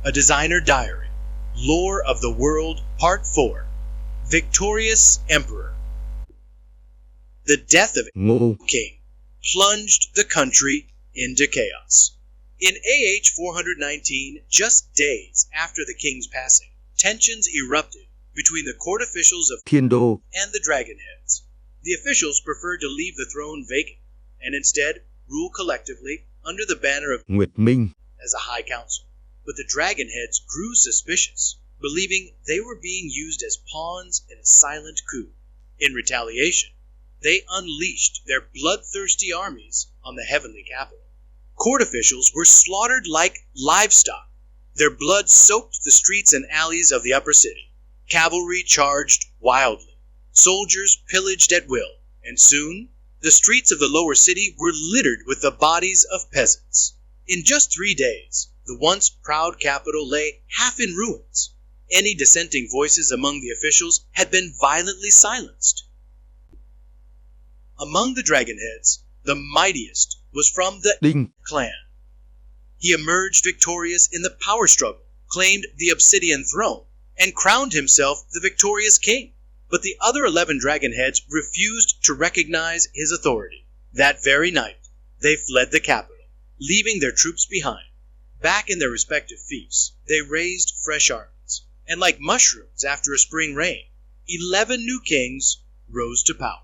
A Designer Diary, Lore of the World, Part 4, Victorious Emperor. The death of Ngô King plunged the country into chaos. In AH 419, just days after the king's passing, tensions erupted between the court officials of Thiên Đô and the Dragonheads. The officials preferred to leave the throne vacant and instead rule collectively under the banner of Nguyệt Minh as a high council. But the Dragonheads grew suspicious, believing they were being used as pawns in a silent coup. In retaliation, they unleashed their bloodthirsty armies on the heavenly capital. Court officials were slaughtered like livestock. Their blood soaked the streets and alleys of the upper city. Cavalry charged wildly. Soldiers pillaged at will, and soon the streets of the lower city were littered with the bodies of peasants. In just 3 days, the once proud capital lay half in ruins. Any dissenting voices among the officials had been violently silenced. Among the Dragonheads, the mightiest was from the Đinh clan. He emerged victorious in the power struggle, claimed the Obsidian Throne, and crowned himself the victorious king. But the other 11 Dragonheads refused to recognize his authority. That very night, they fled the capital, leaving their troops behind. Back in their respective fiefs, they raised fresh armies, and like mushrooms after a spring rain, 11 new kings rose to power.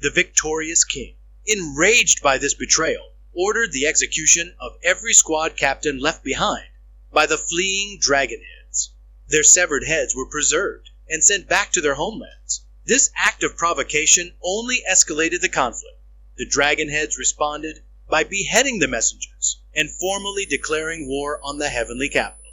The victorious king, enraged by this betrayal, ordered the execution of every squad captain left behind by the fleeing Dragonheads. Their severed heads were preserved and sent back to their homelands. This act of provocation only escalated the conflict. The Dragonheads responded by beheading the messengers and formally declaring war on the heavenly capital.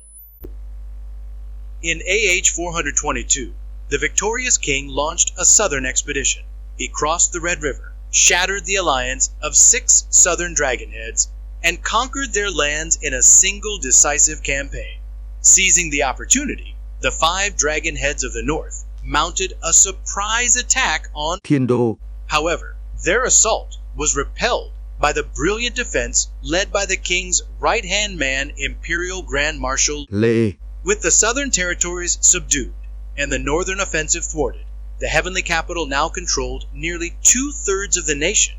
In AH 422, the victorious king launched a southern expedition. He crossed the Red River, shattered the alliance of 6 southern Dragonheads, and conquered their lands in a single decisive campaign. Seizing the opportunity, the 5 Dragonheads of the north mounted a surprise attack on Thiên Đô. However, their assault was repelled by the brilliant defense led by the king's right-hand man, Imperial Grand Marshal Lê. With the southern territories subdued and the northern offensive thwarted, the heavenly capital now controlled nearly 2/3 of the nation.